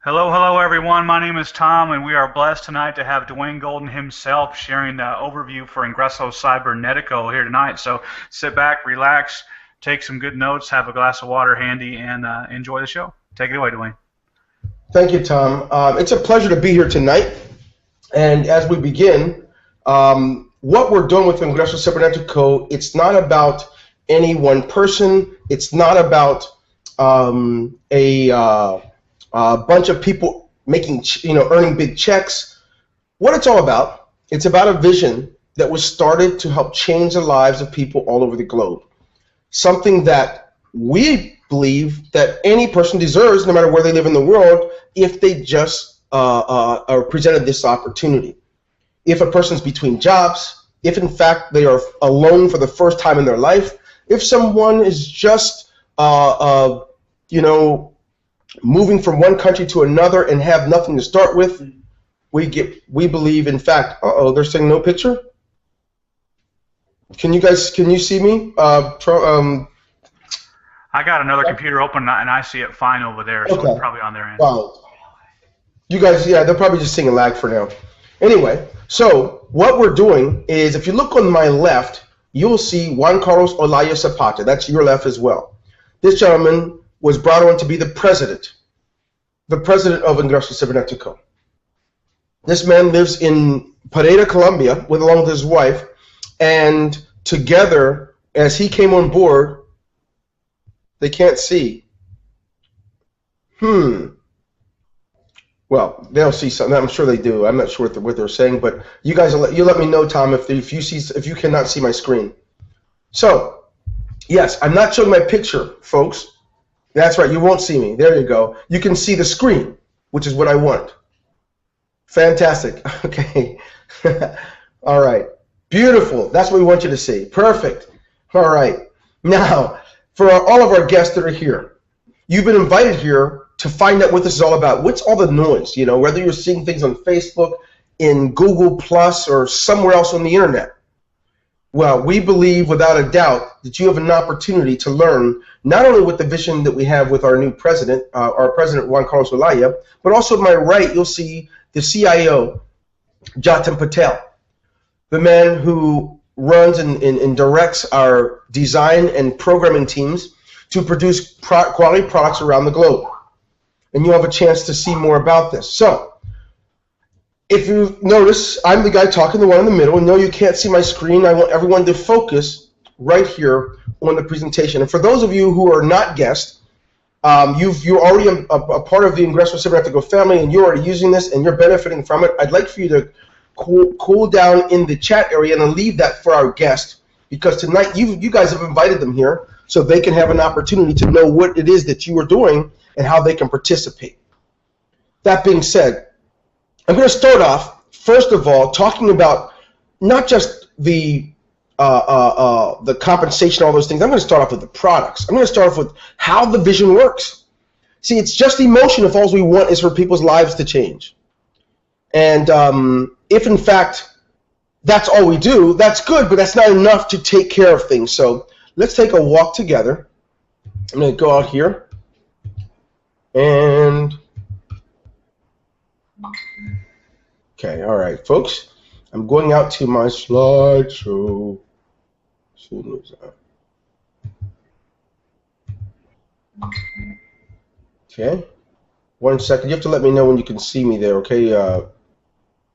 Hello, hello everyone. My name is Tom, and we are blessed tonight to have Dwayne Golden himself sharing the overview for Ingreso Cybernetico here tonight. So sit back, relax, take some good notes, have a glass of water handy, and enjoy the show. Take it away, Dwayne. Thank you, Tom. It's a pleasure to be here tonight. And as we begin, what we're doing with Ingreso Cybernetico, it's not about any one person. It's not about a bunch of people making, earning big checks. What it's all about, it's about a vision that was started to help change the lives of people all over the globe. Something that we believe that any person deserves, no matter where they live in the world, if they just are presented this opportunity. If a person's between jobs, if in fact they are alone for the first time in their life, if someone is just, moving from one country to another and have nothing to start with, we believe, in fact, they're saying no picture? Can you see me? I got another computer open, and I see it fine over there, so okay. It's probably on their end. Wow. You guys, yeah, they're probably just seeing a lag for now. Anyway, so what we're doing is, if you look on my left, you'll see Juan Carlos Olaya Zapata. That's your left as well. This gentleman was brought on to be the president of Ingreso Cybernetico. This man lives in Pereira, Colombia, along with his wife, and together, as he came on board, they can't see. Well, they'll see something. I'm sure they do. I'm not sure what they're saying, but you guys, you let me know, Tom, if you cannot see my screen. So, yes, I'm not showing my picture, folks. That's right, you won't see me. There you go. You can see the screen, which is what I want. Fantastic. Okay. All right. Beautiful. That's what we want you to see. Perfect. All right. Now, for all of our guests that are here, you've been invited here to find out what this is all about. What's all the noise? Whether you're seeing things on Facebook, in Google Plus, or somewhere else on the internet. Well, we believe without a doubt that you have an opportunity to learn not only with the vision that we have with our new president, our president Juan Carlos Olaya, but also to my right you'll see the CIO, Jatin Patel, the man who runs and directs our design and programming teams to produce quality products around the globe. And you'll have a chance to see more about this. So, if you notice, I'm the guy talking, the one in the middle, and no, you can't see my screen. I want everyone to focus right here on the presentation. And for those of you who are not guests, you're already a part of the Ingreso Cybernetico family, and you're already using this, and you're benefiting from it. I'd like for you to cool down in the chat area and leave that for our guest, because tonight you guys have invited them here so they can have an opportunity to know what it is that you are doing and how they can participate. That being said, I'm going to start off, first of all, talking about not just the compensation, all those things. I'm going to start off with the products. I'm going to start off with how the vision works. See, it's just emotion if all we want is for people's lives to change. And if, in fact, that's all we do, that's good, but that's not enough to take care of things. So let's take a walk together. I'm going to go out here and... Okay, all right, folks. I'm going out to my slideshow. Okay, 1 second. You have to let me know when you can see me there, okay?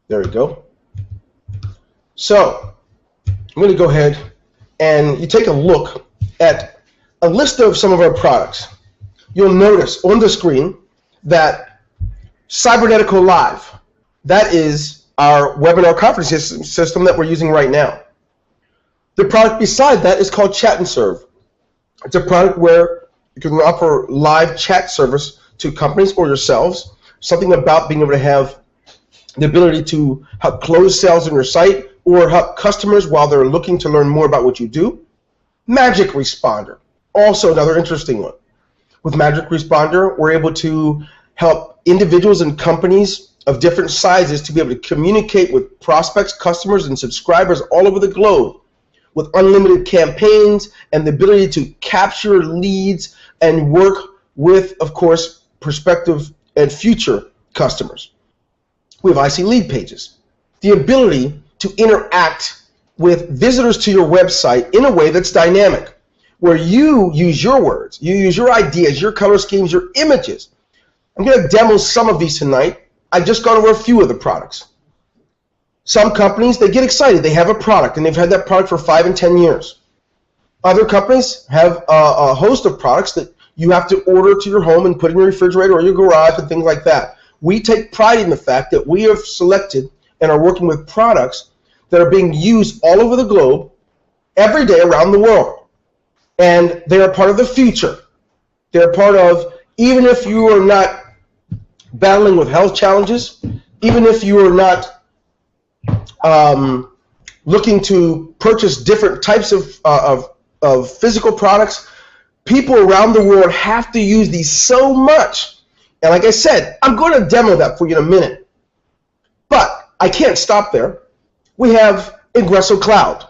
There we go. So, I'm going to go ahead and you take a look at a list of some of our products. You'll notice on the screen that Cybernetico Live, that is our webinar conference system that we're using right now. The product beside that is called Chat and Serve. It's a product where you can offer live chat service to companies or yourselves, something about being able to have the ability to help close sales on your site or help customers while they're looking to learn more about what you do. Magic Responder, also another interesting one. With Magic Responder, we're able to help individuals and companies of different sizes to be able to communicate with prospects, customers, and subscribers all over the globe with unlimited campaigns and the ability to capture leads and work with, of course, prospective and future customers. We have IC lead pages, the ability to interact with visitors to your website in a way that's dynamic, where you use your words, you use your ideas, your color schemes, your images. I'm going to demo some of these tonight. I've just gone over a few of the products. Some companies, they get excited. They have a product, and they've had that product for 5 and 10 years. Other companies have a host of products that you have to order to your home and put in your refrigerator or your garage and things like that. We take pride in the fact that we have selected and are working with products that are being used all over the globe every day around the world. And they are part of the future. They're part of, even if you are not battling with health challenges, even if you are not looking to purchase different types of physical products, people around the world have to use these so much. And like I said, I'm going to demo that for you in a minute. But I can't stop there. We have Ingreso Cloud.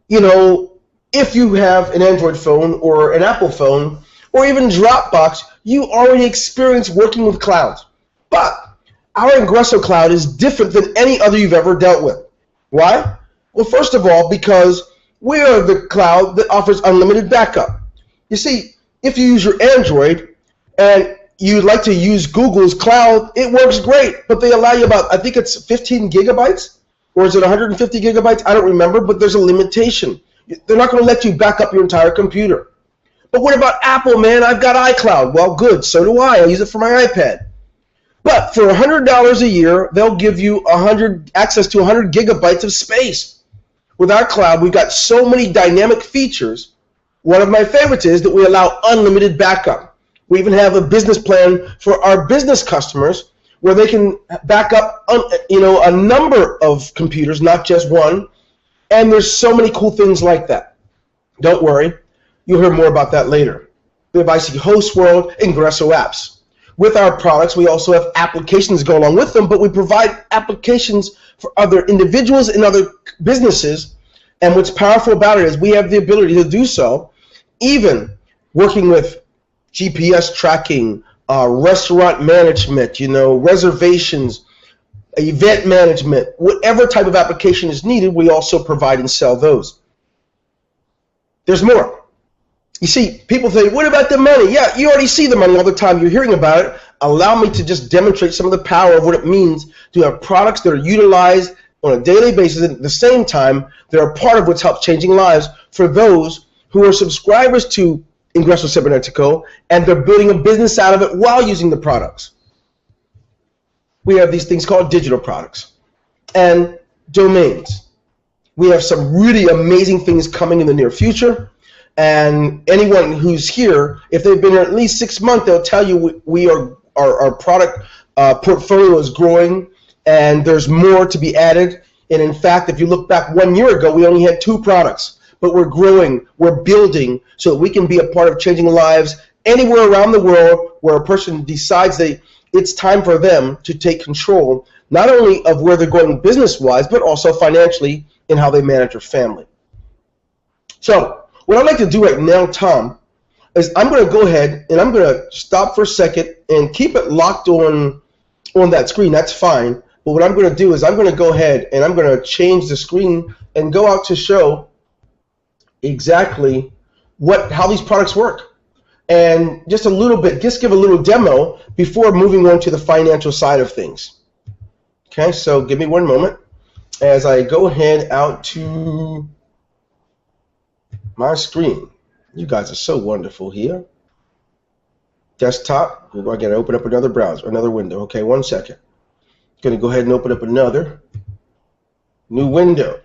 You know, if you have an Android phone or an Apple phone or even Dropbox, you already experience working with clouds. But our Ingreso Cloud is different than any other you've ever dealt with. Why? Well, first of all, because we are the cloud that offers unlimited backup. You see, if you use your Android and you'd like to use Google's cloud, it works great, but they allow you about, I think it's 15 gigabytes, or is it 150 gigabytes? I don't remember, but there's a limitation. They're not going to let you back up your entire computer. But what about Apple, man? I've got iCloud. Well, good, so do I. I use it for my iPad. But for $100 a year, they'll give you access to 100 gigabytes of space. With our cloud, we've got so many dynamic features. One of my favorites is that we allow unlimited backup. We even have a business plan for our business customers where they can back up a number of computers, not just one. And there's so many cool things like that. Don't worry. You'll hear more about that later. We have IC Host World, Ingreso apps. With our products, we also have applications that go along with them, but we provide applications for other individuals and other businesses. And what's powerful about it is we have the ability to do so, even working with GPS tracking, restaurant management, reservations, event management, whatever type of application is needed, we also provide and sell those. There's more. You see, people think, what about the money? Yeah, you already see the money all the time. You're hearing about it. Allow me to just demonstrate some of the power of what it means to have products that are utilized on a daily basis. At the same time, they're a part of what's helped changing lives for those who are subscribers to Ingreso Cybernetico, and they're building a business out of it while using the products. We have these things called digital products and domains. We have some really amazing things coming in the near future. And anyone who's here, if they've been here at least 6 months, they'll tell you our product portfolio is growing, and there's more to be added. And in fact, if you look back 1 year ago, we only had 2 products. But we're growing, we're building, so that we can be a part of changing lives anywhere around the world where a person decides it's time for them to take control, not only of where they're going business-wise, but also financially in how they manage their family. So what I'd like to do right now, Tom, is I'm going to go ahead and I'm going to stop for a second and keep it locked on that screen. That's fine. But what I'm going to do is I'm going to go ahead and I'm going to change the screen and go out to show exactly how these products work, and just give a little demo before moving on to the financial side of things. Okay, so give me one moment as I go ahead out to my screen. You guys are so wonderful here. Desktop. I got to open up another browser, another window. Okay, 1 second. Going to go ahead and open up another new window.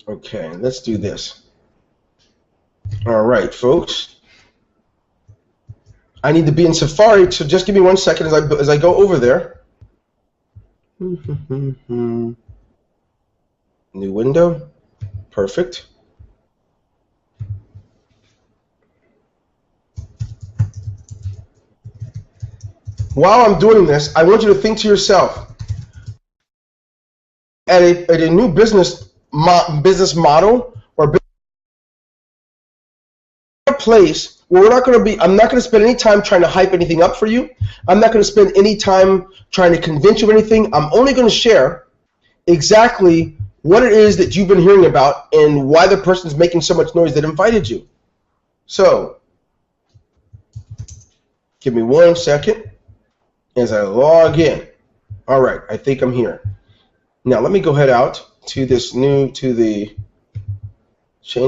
Okay, let's do this. All right, folks. I need to be in Safari, so just give me 1 second as I go over there. New window. Perfect. While I'm doing this, I want you to think to yourself, at a new business model or place where I'm not going to spend any time trying to hype anything up for you. I'm not going to spend any time trying to convince you of anything. I'm only going to share exactly what it is that you've been hearing about and why the person's making so much noise that invited you. So, give me 1 second as I log in. All right, I think I'm here. Now let me go head out to change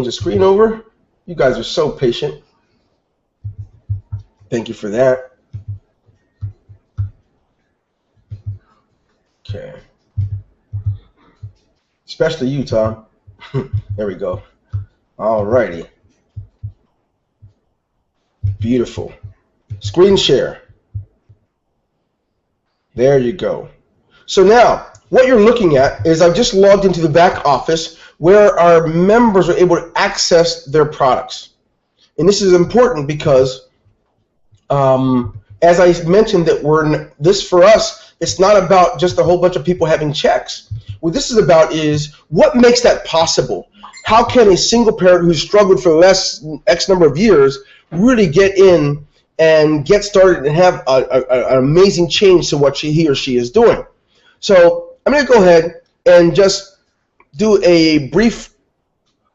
the screen over. You guys are so patient. Thank you for that. Okay. Especially you, Tom. There we go. All righty. Beautiful. Screen share. There you go. So now, what you're looking at is I've just logged into the back office where our members are able to access their products. And this is important because, as I mentioned, this for us, it's not about just a whole bunch of people having checks. What this is about is what makes that possible. How can a single parent who's struggled for the last X number of years really get in and get started and have an amazing change to what he or she is doing? So I'm going to go ahead and just do a brief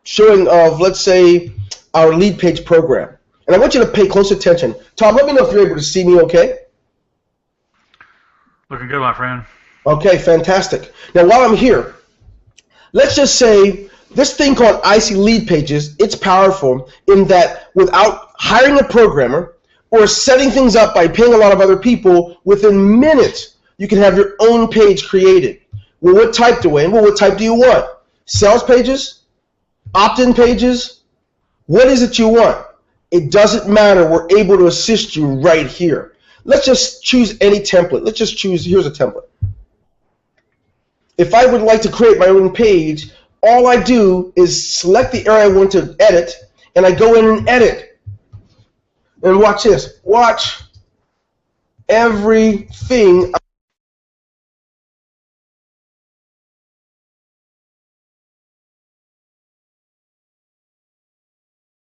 showing of, let's say, our lead page program. And I want you to pay close attention. Tom, let me know if you're able to see me okay. Looking good, my friend. Okay, fantastic. Now, while I'm here, let's just say this thing called IC Lead Pages, it's powerful in that without hiring a programmer or setting things up by paying a lot of other people, within minutes, you can have your own page created. Well, what type, Dwayne? Well, what type do you want? Sales pages? Opt-in pages? What is it you want? It doesn't matter. We're able to assist you right here. Let's just choose any template. Let's just choose, here's a template. If I would like to create my own page, all I do is select the area I want to edit, and I go in and edit. And watch this. Watch everything.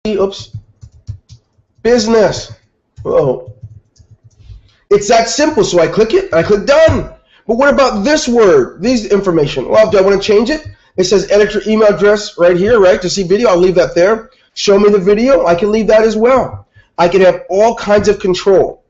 Oops. Business. Whoa. It's that simple. So I click it, and I click done. But what about this word, these information? Well, do I want to change it? It says edit your email address right here, right, to see video. I'll leave that there. Show me the video. I can leave that as well. I can have all kinds of control.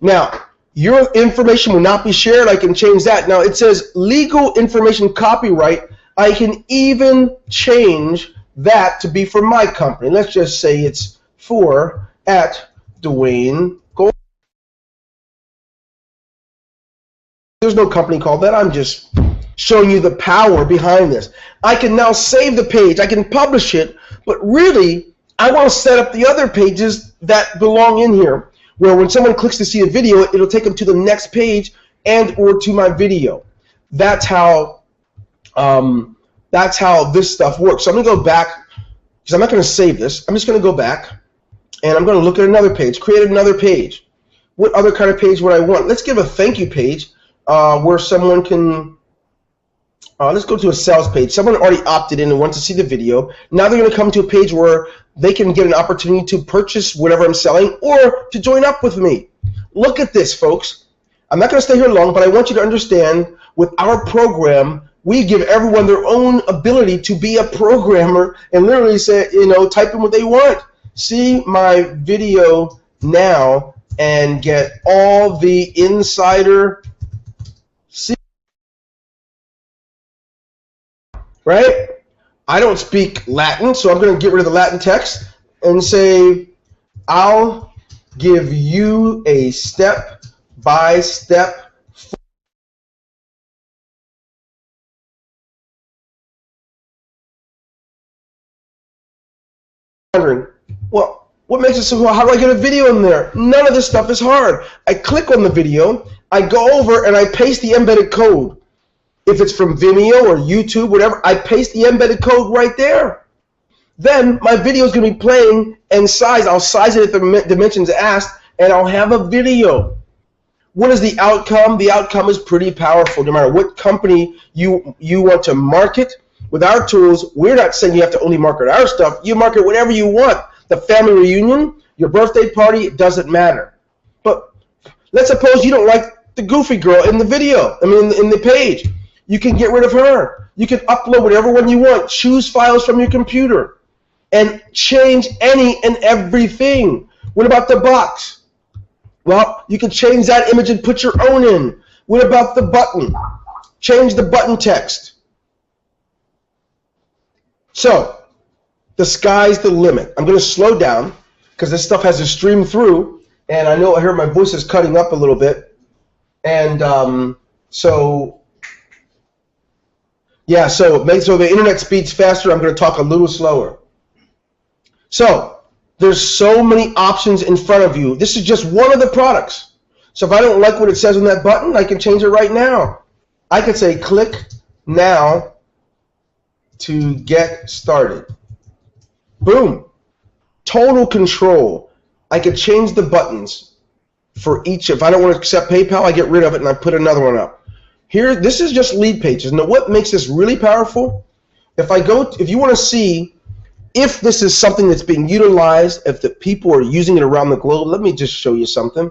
Now, your information will not be shared. I can change that. Now, it says legal information copyright. I can even change that to be for my company. Let's just say it's for @Dwayne Gold. There's no company called that. I'm just showing you the power behind this. I can now save the page. I can publish it, but really, I want to set up the other pages that belong in here, where when someone clicks to see a video, it'll take them to the next page and or to my video. That's how this stuff works. So I'm going to go back, because I'm not going to save this. I'm just going to go back, and I'm going to look at another page, create another page. What other kind of page would I want? Let's give a thank you page where someone can, let's go to a sales page. Someone already opted in and wants to see the video. Now they're going to come to a page where they can get an opportunity to purchase whatever I'm selling or to join up with me. Look at this, folks. I'm not going to stay here long, but I want you to understand with our program, we give everyone their own ability to be a programmer and literally say, type in what they want. See my video now and get all the insider. See, right? I don't speak Latin, so I'm going to get rid of the Latin text and say, I'll give you a step-by-step. Wondering, well, what makes it so hard? How do I get a video in there? None of this stuff is hard. I click on the video, I go over and I paste the embedded code. If it's from Vimeo or YouTube, whatever, I paste the embedded code right there. Then my video is going to be playing and size. I'll size it at the dimensions asked, and I'll have a video. What is the outcome? The outcome is pretty powerful. No matter what company you want to market, with our tools, we're not saying you have to only market our stuff. You market whatever you want. the family reunion, your birthday party, it doesn't matter. But let's suppose you don't like the goofy girl in the video, in the page. You can get rid of her. You can upload whatever one you want. Choose files from your computer and change any and everything. What about the box? Well, you can change that image and put your own in. What about the button? Change the button text. So, the sky's the limit. I'm going to slow down because this stuff has to stream through, and I hear my voice is cutting up a little bit. And so the internet speed's faster. I'm going to talk a little slower. So, there's so many options in front of you. This is just one of the products. So if I don't like what it says on that button, I can change it right now. I could say click now to get started. Boom. Total control. I could change the buttons for each. If I don't want to accept PayPal, I get rid of it and I put another one up. Here, this is just lead pages. Now what makes this really powerful? If you want to see if this is something that's being utilized, if the people are using it around the globe, let me just show you something.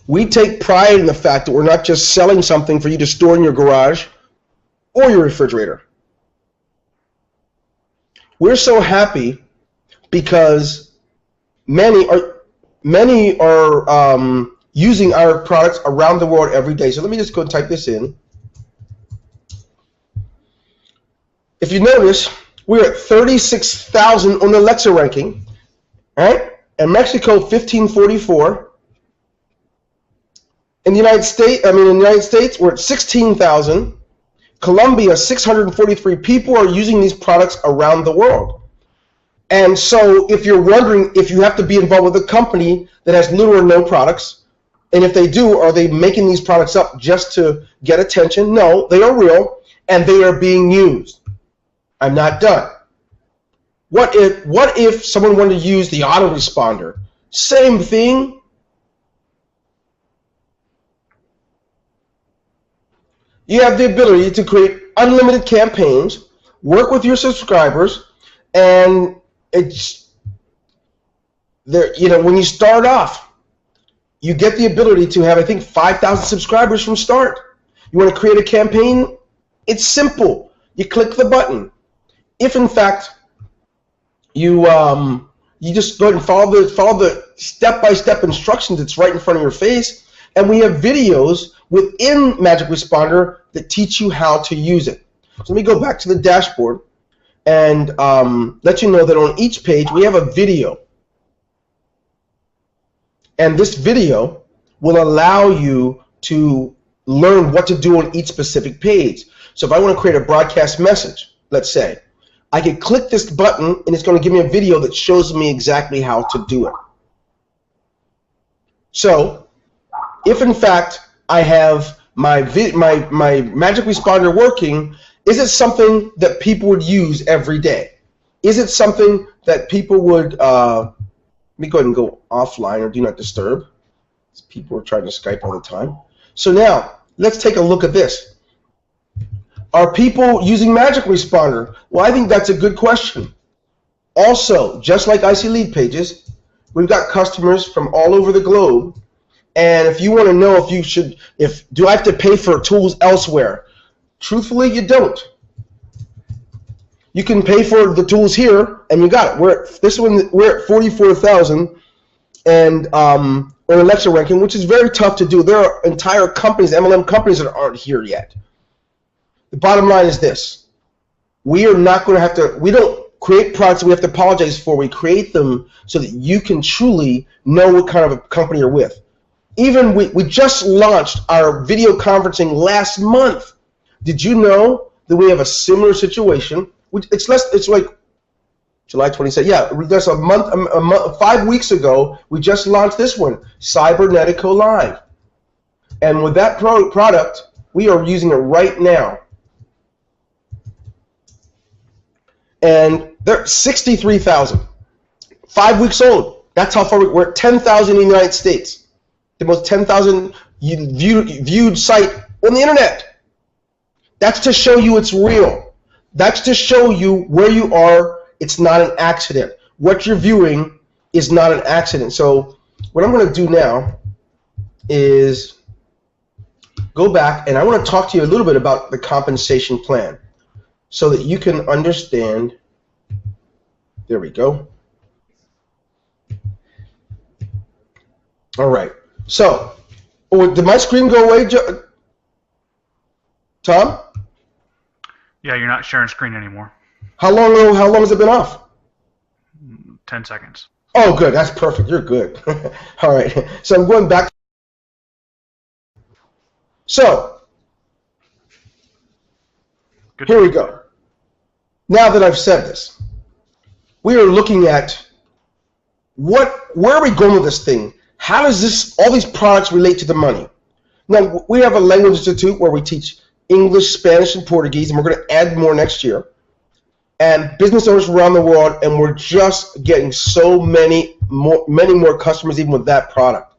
We take pride in the fact that we're not just selling something for you to store in your garage or your refrigerator. We're so happy because many are using our products around the world every day. So let me just go type this in. If you notice, we're at 36,000 on the Alexa ranking, right? And Mexico 1544. In the United States, we're at 16,000. Colombia, 643 people are using these products around the world. And so if you're wondering if you have to be involved with a company that has little or no products, and if they do, are they making these products up just to get attention? No, they are real, and they are being used. I'm not done. What if someone wanted to use the autoresponder? Same thing. You have the ability to create unlimited campaigns, work with your subscribers, and it's there. When you start off, you get the ability to have, I think, 5,000 subscribers from start. You want to create a campaign? It's simple. You click the button. If in fact you just go ahead and follow the step-by-step instructions that's right in front of your face, and we have videos within Magic Responder that teach you how to use it. So let me go back to the dashboard and let you know that on each page we have a video. And this video will allow you to learn what to do on each specific page. So if I want to create a broadcast message, let's say, I can click this button and it's going to give me a video that shows me exactly how to do it. So if in fact I have my Magic Responder working, is it something that people would use every day? Is it something that people would, let me go ahead and go offline or do not disturb. People are trying to Skype all the time. So now, let's take a look at this. Are people using Magic Responder? Well, I think that's a good question. Also, just like IC Lead Pages, we've got customers from all over the globe. And if you want to know do I have to pay for tools elsewhere? Truthfully, you don't. You can pay for the tools here, and you got it. We're at 44,000, and on Alexa ranking, which is very tough to do. There are entire companies, MLM companies, that aren't here yet. The bottom line is this: we are not going to have to. We don't create products that we have to apologize for. We create them so that you can truly know what kind of a company you're with. Even we just launched our video conferencing last month. Did you know that we have a similar situation? It's like July 27th. Yeah, that's a month, 5 weeks ago. We just launched this one, Cybernetico Live, and with that product, we are using it right now. And they're 63,000. 5 weeks old. That's how far we're at 10,000 in the United States. The most 10,000 viewed site on the internet. That's to show you it's real. That's to show you where you are It's not an accident. What you're viewing is not an accident. So what I'm going to do now is go back, and I want to talk to you a little bit about the compensation plan so that you can understand. There we go. All right. So, did my screen go away, Tom? Yeah, you're not sharing screen anymore. How long has it been off? 10 seconds. Oh, good. That's perfect. You're good. All right. So I'm going back. So Good. Here we go. Now that I've said this, we are looking at where are we going with this thing? How does all these products relate to the money? Now, we have a language institute where we teach English, Spanish, and Portuguese, and we're going to add more next year. And business owners around the world, and we're just getting so many more customers even with that product.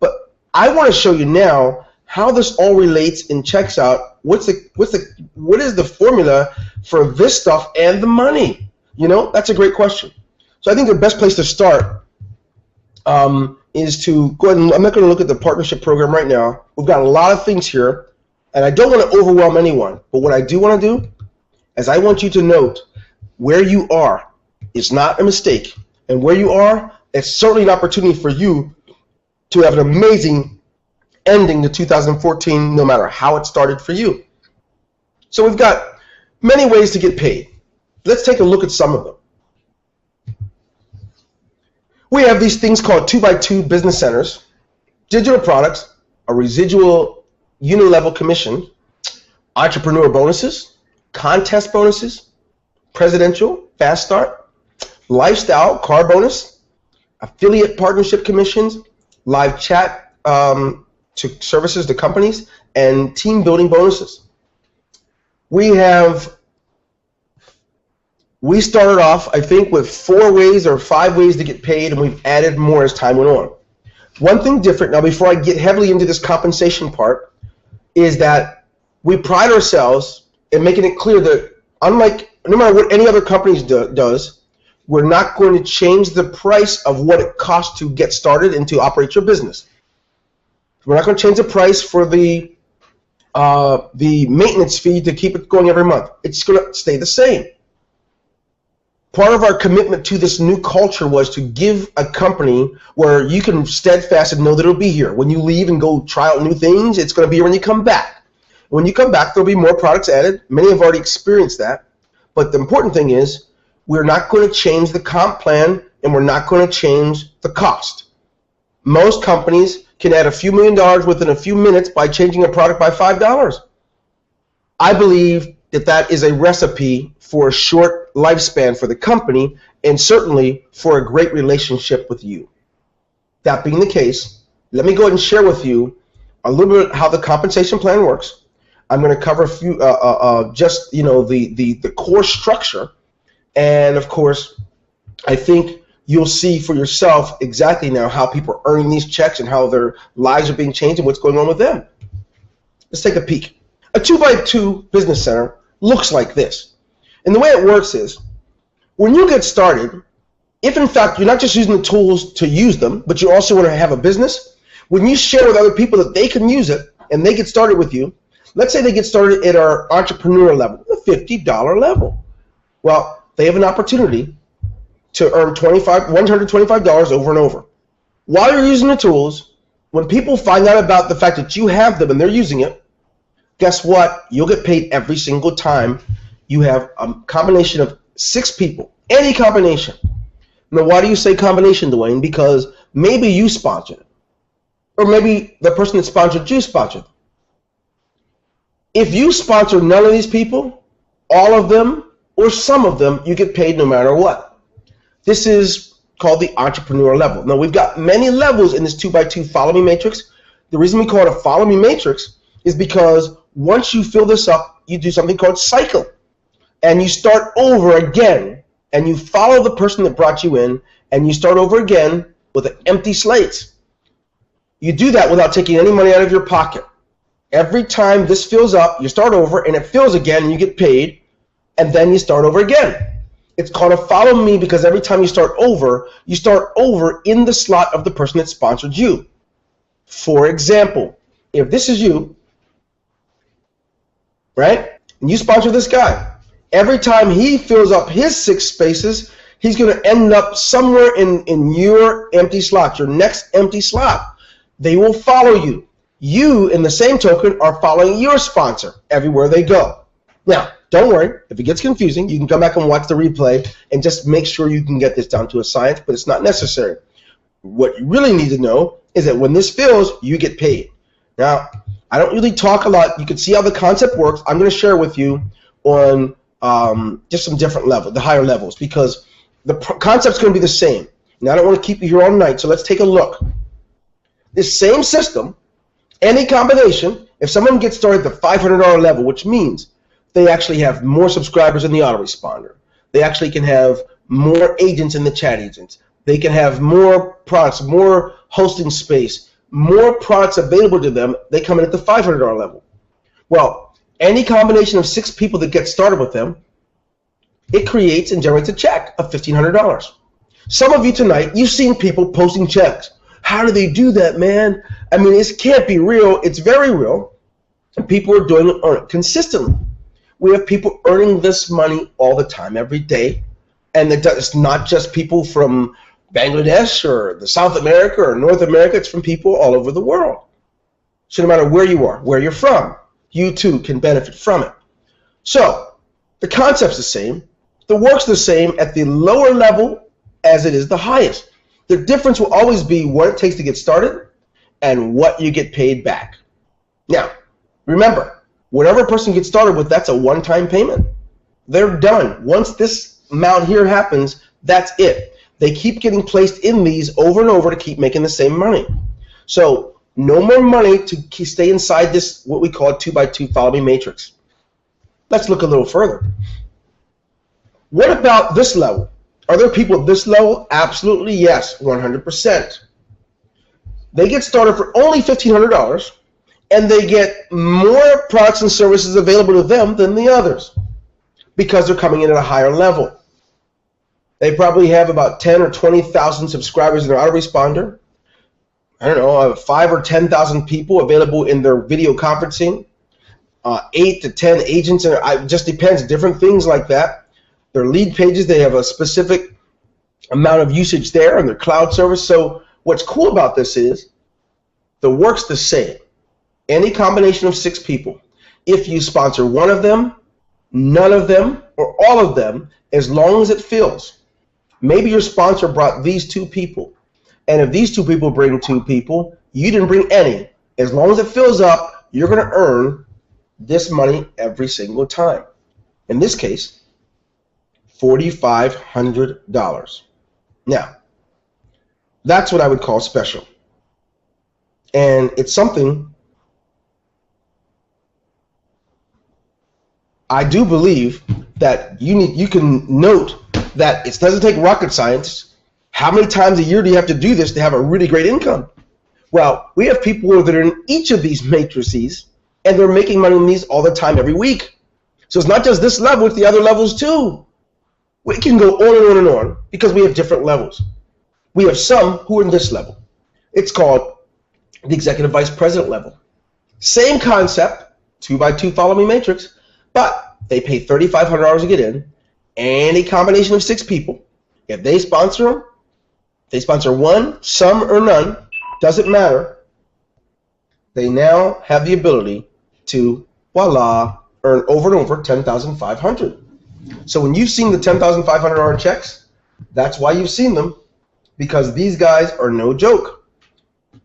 But I want to show you now how this all relates and checks out. What is the formula for this stuff and the money? You know, that's a great question. So I think the best place to start is to go ahead and I'm not going to look at the partnership program right now. We've got a lot of things here, and I don't want to overwhelm anyone. But what I do want to do is I want you to note where you are is not a mistake, and where you are, it's certainly an opportunity for you to have an amazing ending to 2014, no matter how it started for you. So we've got many ways to get paid. Let's take a look at some of them. We have these things called 2x2 business centers, digital products, a residual unilevel commission, entrepreneur bonuses, contest bonuses, presidential, fast start, lifestyle, car bonus, affiliate partnership commissions, live chat to services to companies, and team building bonuses. We started off, I think, with 4 ways or 5 ways to get paid, and we've added more as time went on. One thing different, now before I get heavily into this compensation part, is that we pride ourselves in making it clear that unlike, no matter what any other company does, we're not going to change the price of what it costs to get started and to operate your business. We're not going to change the price for the maintenance fee to keep it going every month. It's going to stay the same. Part of our commitment to this new culture was to give a company where you can steadfast and know that it'll be here. When you leave and go try out new things, it's going to be here when you come back. When you come back, there'll be more products added. Many have already experienced that. But the important thing is we're not going to change the comp plan, and we're not going to change the cost. Most companies can add a few $1 million within a few minutes by changing a product by $5. I believe that is a recipe for a short lifespan for the company, and certainly for a great relationship with you. That being the case, let me go ahead and share with you a little bit how the compensation plan works. I'm going to cover a few, just the core structure, and of course, I think you'll see for yourself exactly now how people are earning these checks and how their lives are being changed and what's going on with them. Let's take a peek. A 2x2 business center looks like this. And the way it works is, when you get started, if in fact you're not just using the tools to use them, but you also want to have a business, when you share with other people that they can use it and they get started with you, let's say they get started at our entrepreneur level, the $50 level. Well, they have an opportunity to earn $125 over and over. While you're using the tools, when people find out about the fact that you have them and they're using it, guess what? You'll get paid every single time you have a combination of 6 people, any combination. Now, why do you say combination, Dwayne? Because maybe you sponsored it, or maybe the person that sponsored you sponsored them. If you sponsor none of these people, all of them, or some of them, you get paid no matter what. This is called the entrepreneur level. Now, we've got many levels in this 2x2 follow me matrix. The reason we call it a follow me matrix is because once you fill this up, you do something called cycle. And you start over again, and you follow the person that brought you in, and you start over again with an empty slate. You do that without taking any money out of your pocket. Every time this fills up, you start over, and it fills again, and you get paid, and then you start over again. It's called a follow me because every time you start over in the slot of the person that sponsored you. For example, if this is you, right, and you sponsor this guy, every time he fills up his 6 spaces, he's going to end up somewhere in your empty slot, your next empty slot. They will follow you. You, in the same token, are following your sponsor everywhere they go. Now, don't worry. If it gets confusing, you can come back and watch the replay and just make sure you can get this down to a science, but it's not necessary. What you really need to know is that when this fills, you get paid. Now, I don't really talk a lot. You can see how the concept works. I'm going to share with you on just some different levels, the higher levels, because the concept's going to be the same. Now, I don't want to keep you here all night, so let's take a look. This same system, any combination, if someone gets started at the $500 level, which means they actually have more subscribers in the autoresponder, they actually can have more agents in the chat agents, they can have more products, more hosting space, more products available to them, they come in at the $500 level. Well, any combination of 6 people that get started with them, it creates and generates a check of $1,500. Some of you tonight, you've seen people posting checks. How do they do that, man? I mean, it can't be real. It's very real. And people are doing it consistently. We have people earning this money all the time, every day. And it's not just people from Bangladesh or the South America or North America. It's from people all over the world. So no matter where you are, where you're from, you too can benefit from it. So the concept's the same. The work's the same at the lower level as it is the highest. The difference will always be what it takes to get started and what you get paid back. Now, remember, whatever a person gets started with, that's a one-time payment. They're done. Once this amount here happens, that's it. They keep getting placed in these over and over to keep making the same money. So no more money to stay inside this, what we call a 2x2 follow me matrix. Let's look a little further. What about this level? Are there people at this level? Absolutely yes, 100%. They get started for only $1,500, and they get more products and services available to them than the others because they're coming in at a higher level. They probably have about 10 or 20,000 subscribers in their autoresponder. I don't know, 5 or 10,000 people available in their video conferencing. 8 to 10 agents, and it just depends, different things like that. Their lead pages, they have a specific amount of usage there in their cloud service. So what's cool about this is the work's the same. Any combination of 6 people. If you sponsor one of them, none of them, or all of them, as long as it fills. Maybe your sponsor brought these 2 people. And if these 2 people bring 2 people, you didn't bring any. As long as it fills up, you're going to earn this money every single time. In this case, $4,500. Now, that's what I would call special. And it's something I do believe that you can note that it doesn't take rocket science. How many times a year do you have to do this to have a really great income? Well, we have people that are in each of these matrices, and they're making money in these all the time, every week. So it's not just this level, it's the other levels too. We can go on and on and on because we have different levels. We have some who are in this level. It's called the executive vice president level. Same concept, 2x2 follow me matrix, but they pay $3,500 to get in. Any combination of 6 people. If they sponsor them, they sponsor one, some, or none, doesn't matter. They now have the ability to, voila, earn over and over $10,500. So when you've seen the $10,500 checks, that's why you've seen them, because these guys are no joke.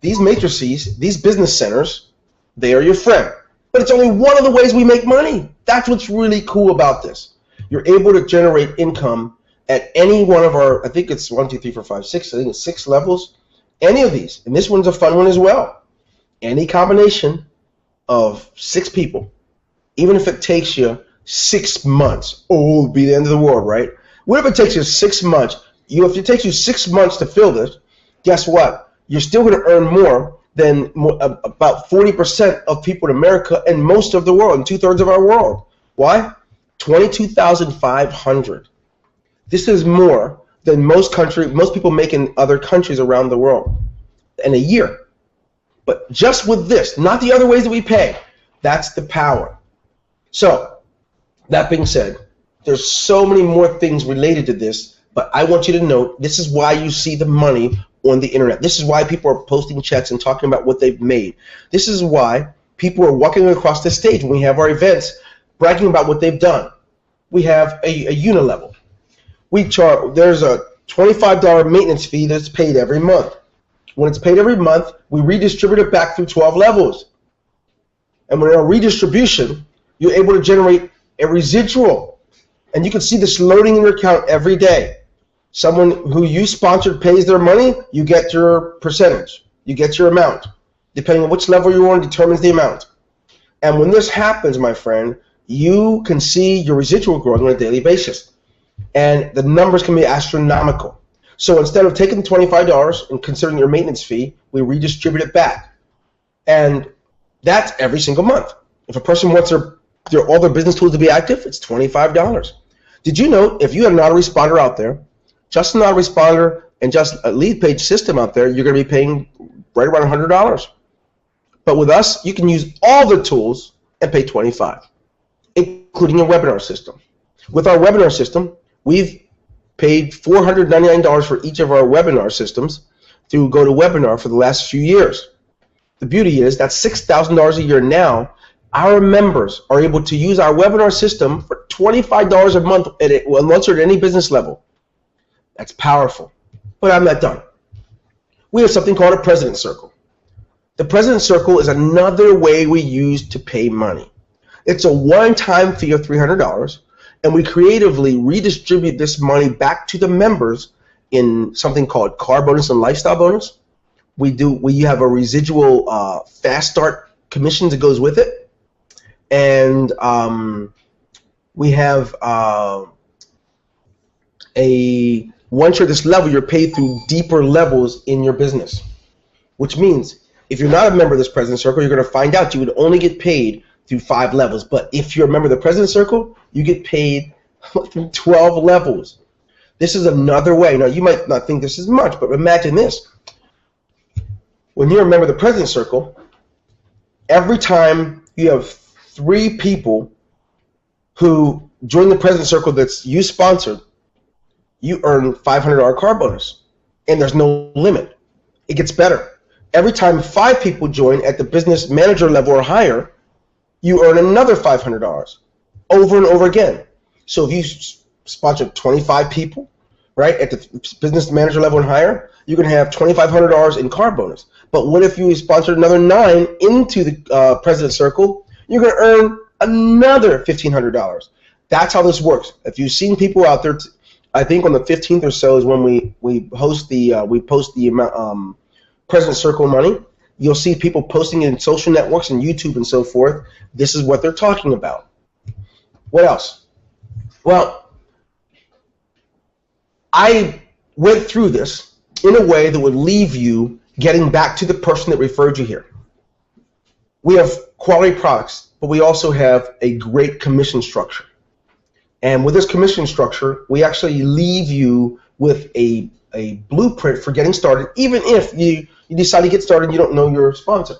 These matrices, these business centers, they are your friend. But it's only one of the ways we make money. That's what's really cool about this. You're able to generate income at any one of our, I think it's 1, 2, 3, 4, 5, 6, I think it's 6 levels. Any of these. And this one's a fun one as well. Any combination of 6 people, even if it takes you 6 months. Oh, it'll be the end of the world, right? What if it takes you 6 months? If it takes you 6 months to fill this, guess what? You're still going to earn more than about 40% of people in America and most of the world, and 2/3 of our world. Why? $22,500. This is more than most people make in other countries around the world in a year. But just with this, not the other ways that we pay, that's the power. So, that being said, there's so many more things related to this, but I want you to note this is why you see the money on the internet. This is why people are posting checks and talking about what they've made. This is why people are walking across the stage when we have our events bragging about what they've done. We have a unilevel. There's a $25 maintenance fee that's paid every month. When it's paid every month, we redistribute it back through 12 levels. And when a redistribution, you're able to generate a residual. And you can see this loading in your account every day. Someone who you sponsored pays their money, you get your percentage. You get your amount. Depending on which level you're on determines the amount. And when this happens, my friend, you can see your residual growing on a daily basis. And the numbers can be astronomical. So instead of taking the $25 and considering your maintenance fee, we redistribute it back. And that's every single month. If a person wants all their business tools to be active, it's $25. Did you know if you have an autoresponder out there, just an autoresponder and just a lead page system out there, you're going to be paying right around $100. But with us, you can use all the tools and pay $25, including a webinar system. With our webinar system, we've paid $499 for each of our webinar systems through GoToWebinar for the last few years. The beauty is that's $6,000 a year now. Our members are able to use our webinar system for $25 a month once or at any business level. That's powerful. But I'm not done. We have something called a President's Circle. The President's Circle is another way we use to pay money. It's a one-time fee of $300. And we creatively redistribute this money back to the members in something called car bonus and lifestyle bonus. We have a residual fast start commission that goes with it, and we have once you're at this level, you're paid through deeper levels in your business, which means if you're not a member of this President's Circle, you're going to find out you would only get paid through 5 levels. But if you're a member of the President's Circle, you get paid through 12 levels. This is another way. Now, you might not think this is much, but imagine this. When you're a member of the President's Circle, every time you have 3 people who join the President's Circle that's you sponsored, you earn $500 car bonus. And there's no limit. It gets better. Every time 5 people join at the business manager level or higher, you earn another $500 over and over again. So if you sponsor 25 people, right, at the business manager level and higher, you're going to have $2,500 in car bonus. But what if you sponsored another 9 into the President's Circle? You're going to earn another $1,500. That's how this works. If you've seen people out there, I think on the 15th or so is when we post the President's Circle money. You'll see people posting it in social networks and YouTube and so forth. This is what they're talking about. What else? Well, I went through this in a way that would leave you getting back to the person that referred you here. We have quality products, but we also have a great commission structure. And with this commission structure, we actually leave you with a blueprint for getting started, even if you decide to get started and you don't know your sponsor.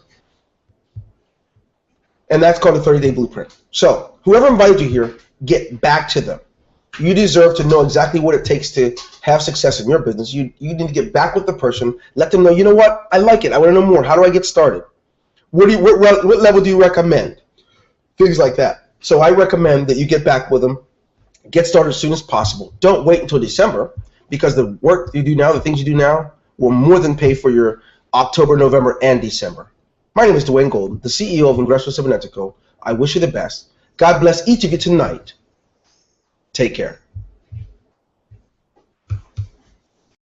And that's called the 30-day blueprint. So whoever invited you here, get back to them. You deserve to know exactly what it takes to have success in your business. You need to get back with the person, let them know, you know what, I like it, I want to know more. How do I get started? What level do you recommend? Things like that. So I recommend that you get back with them, get started as soon as possible. Don't wait until December, because the work you do now, the things you do now, will more than pay for your October, November, and December. My name is Dwayne Golden, the CEO of Ingreso Cybernetico. I wish you the best. God bless each of you tonight. Take care.